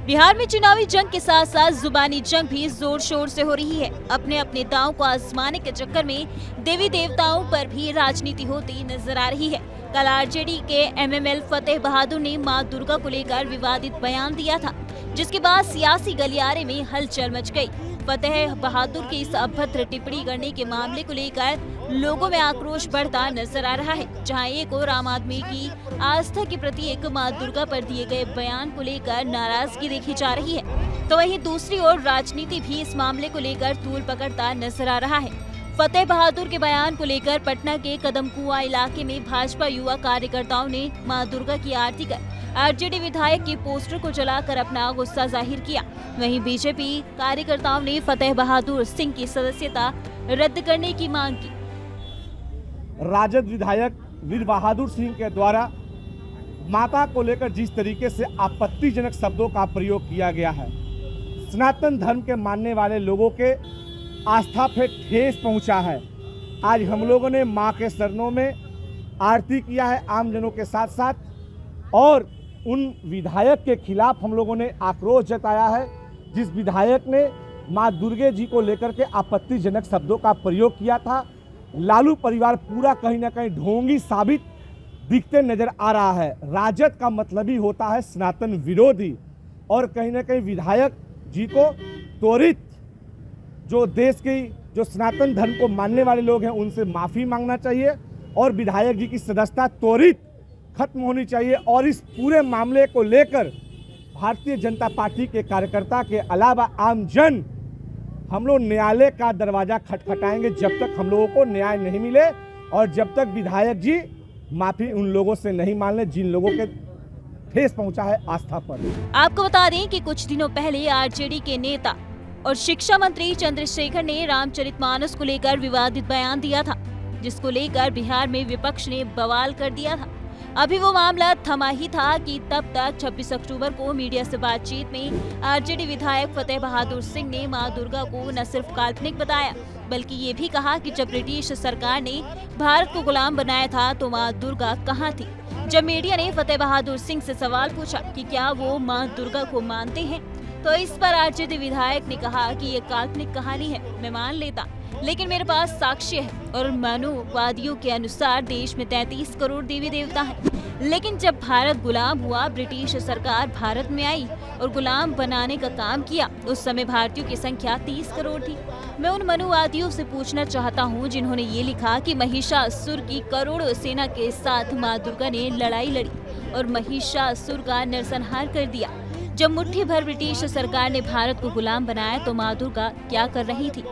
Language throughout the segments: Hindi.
बिहार में चुनावी जंग के साथ साथ जुबानी जंग भी जोर शोर से हो रही है। अपने अपने दांव को आजमाने के चक्कर में देवी देवताओं पर भी राजनीति होती नजर आ रही है। कल आरजेडी के एमएमएल फतेह बहादुर ने मां दुर्गा को लेकर विवादित बयान दिया था, जिसके बाद सियासी गलियारे में हलचल मच गई। फतेह बहादुर की इस अभद्र टिप्पणी करने के मामले को लेकर लोगों में आक्रोश बढ़ता नजर आ रहा है। जहां एक और आम आदमी की आस्था के प्रतीक मां दुर्गा पर दिए गए बयान को लेकर नाराजगी देखी जा रही है, तो वहीं दूसरी ओर राजनीति भी इस मामले को लेकर तूल पकड़ता नजर आ रहा है। फतेह बहादुर के बयान को लेकर पटना के कदमकुआं इलाके में भाजपा युवा कार्यकर्ताओं ने मां दुर्गा की आरती कर आरजेडी विधायक के पोस्टर को जलाकर अपना गुस्सा जाहिर किया। वहीं बीजेपी कार्यकर्ताओं ने फतेह बहादुर सिंह की सदस्यता रद्द करने की मांग की। राजद विधायक वीर बहादुर सिंह के द्वारा माता को लेकर जिस तरीके से आपत्तिजनक शब्दों का प्रयोग किया गया है, सनातन धर्म के मानने वाले लोगों के आस्था पे ठेस पहुंचा है। आज हम लोगों ने मां के चरणों में आरती किया है आमजनों के साथ साथ, और उन विधायक के खिलाफ हम लोगों ने आक्रोश जताया है जिस विधायक ने मां दुर्गे जी को लेकर के आपत्तिजनक शब्दों का प्रयोग किया था। लालू परिवार पूरा कहीं ना कहीं ढोंगी साबित दिखते नजर आ रहा है। राजद का मतलब ही होता है सनातन विरोधी, और कहीं ना कहीं विधायक जी को त्वरित जो देश की जो सनातन धर्म को मानने वाले लोग हैं उनसे माफ़ी मांगना चाहिए, और विधायक जी की सदस्यता त्वरित खत्म होनी चाहिए। और इस पूरे मामले को लेकर भारतीय जनता पार्टी के कार्यकर्ता के अलावा आमजन हम लोग न्यायालय का दरवाजा खटखटाएंगे जब तक हम लोगों को न्याय नहीं मिले, और जब तक विधायक जी माफी उन लोगों से नहीं मान ले जिन लोगों के ठेस पहुंचा है आस्था पर। आपको बता दें कि कुछ दिनों पहले आरजेडी के नेता और शिक्षा मंत्री चंद्रशेखर ने रामचरितमानस को लेकर विवादित बयान दिया था, जिसको लेकर बिहार में विपक्ष ने बवाल कर दिया था। अभी वो मामला थमा ही था कि तब तक 26 अक्टूबर को मीडिया से बातचीत में आरजेडी विधायक फतेह बहादुर सिंह ने मां दुर्गा को न सिर्फ काल्पनिक बताया, बल्कि ये भी कहा कि जब ब्रिटिश सरकार ने भारत को गुलाम बनाया था तो मां दुर्गा कहाँ थी। जब मीडिया ने फतेह बहादुर सिंह से सवाल पूछा कि क्या वो मां दुर्गा को मानते हैं, तो इस पर आरजेडी विधायक ने कहा कि ये काल्पनिक कहानी है, मैं मान लेता, लेकिन मेरे पास साक्ष्य है और मनुवादियों के अनुसार देश में 33 करोड़ देवी देवता हैं। लेकिन जब भारत गुलाम हुआ, ब्रिटिश सरकार भारत में आई और गुलाम बनाने का काम किया, उस समय भारतीयों की संख्या 30 करोड़ थी। मैं उन मनुवादियों से पूछना चाहता हूँ जिन्होंने ये लिखा कि महिषासुर की करोड़ों सेना के साथ माँ दुर्गा ने लड़ाई लड़ी और महिषासुर का नरसंहार कर दिया। जब मुट्ठी भर ब्रिटिश सरकार ने भारत को गुलाम बनाया तो मां दुर्गा क्या कर रही थी?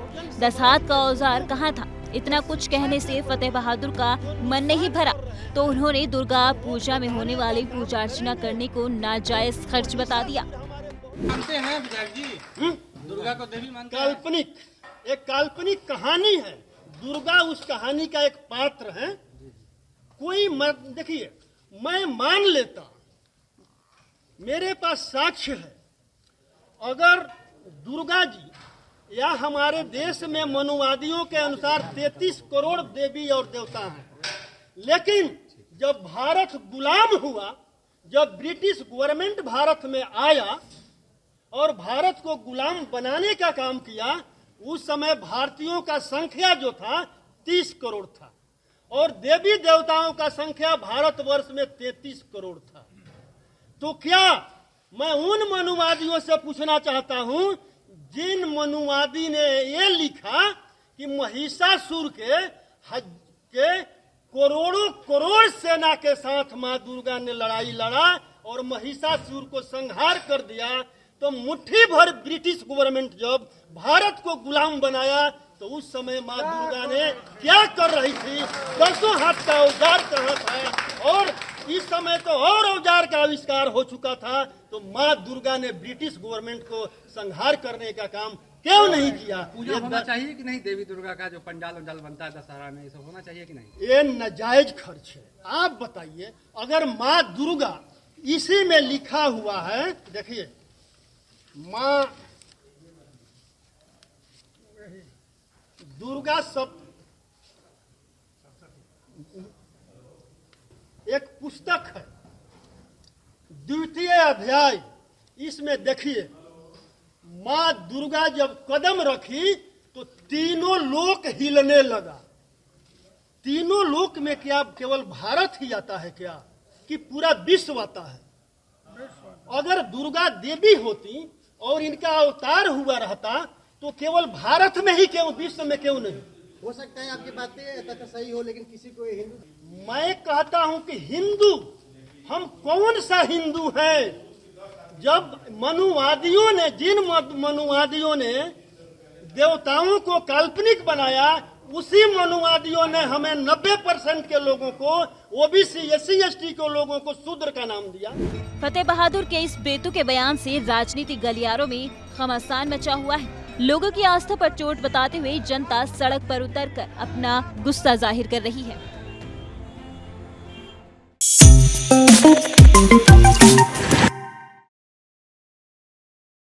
10 हाथ का औजार कहाँ था? इतना कुछ कहने से फतेह बहादुर का मन नहीं भरा, तो उन्होंने दुर्गा पूजा में होने वाली पूजा अर्चना करने को नाजायज खर्च बता दिया। मानते हैं विधायक जी, दुर्गा को देवी मानते हैं। काल्पनिक, एक काल्पनिक कहानी है। दुर्गा उस कहानी का एक पात्र है। कोई देखिए, मैं मान लेता, मेरे पास साक्ष्य है। अगर दुर्गा जी या हमारे देश में मनुवादियों के अनुसार 33 करोड़ देवी और देवता हैं, लेकिन जब भारत गुलाम हुआ, जब ब्रिटिश गवर्नमेंट भारत में आया और भारत को गुलाम बनाने का काम किया, उस समय भारतीयों का संख्या जो था 30 करोड़ था और देवी देवताओं का संख्या भारतवर्ष में 33 करोड़ था। तो क्या मैं उन मनुवादियों से पूछना चाहता हूं जिन मनुवादी ने ये लिखा कि महिषासुर के करोड़ों करोड़ सेना के साथ मां दुर्गा ने लड़ाई लड़ा और महिषासुर को संहार कर दिया, तो मुट्ठी भर ब्रिटिश गवर्नमेंट जब भारत को गुलाम बनाया तो उस समय मां दुर्गा ने क्या कर रही थी? 10 हाथ का औजार कहाँ था? और इस समय तो और औजार का आविष्कार हो चुका था, तो मां दुर्गा ने ब्रिटिश गवर्नमेंट को संहार करने का काम क्यों नहीं किया? पूजा होना चाहिए कि नहीं? देवी दुर्गा का जो पंडाल बनता है दशहरा में, ये सब होना चाहिए कि नहीं? ये नाजायज खर्च है। आप बताइए, अगर मां दुर्गा इसी में लिखा हुआ है, देखिए मां दुर्गा सब एक पुस्तक है, द्वितीय अध्याय इसमें देखिए, माँ दुर्गा जब कदम रखी तो तीनों लोक हिलने लगा। तीनों लोक में क्या केवल भारत ही आता है क्या, कि पूरा विश्व आता है? अगर दुर्गा देवी होती और इनका अवतार हुआ रहता तो केवल भारत में ही क्यों, विश्व में क्यों नहीं? हो सकता है आपकी बातें तक सही हो, लेकिन किसी को हिंदू, मैं कहता हूं कि हिंदू, हम कौन सा हिंदू है? जब मनुवादियों ने, जिन मनुवादियों ने देवताओं को काल्पनिक बनाया, उसी मनुवादियों ने हमें 90% के लोगों को, ओबीसी SC ST के लोगों को शूद्र का नाम दिया। फतेह बहादुर के इस बेतुके बयान से राजनीतिक गलियारों में घमासान मचा हुआ है। लोगों की आस्था पर चोट बताते हुए जनता सड़क पर उतरकर अपना गुस्सा जाहिर कर रही है।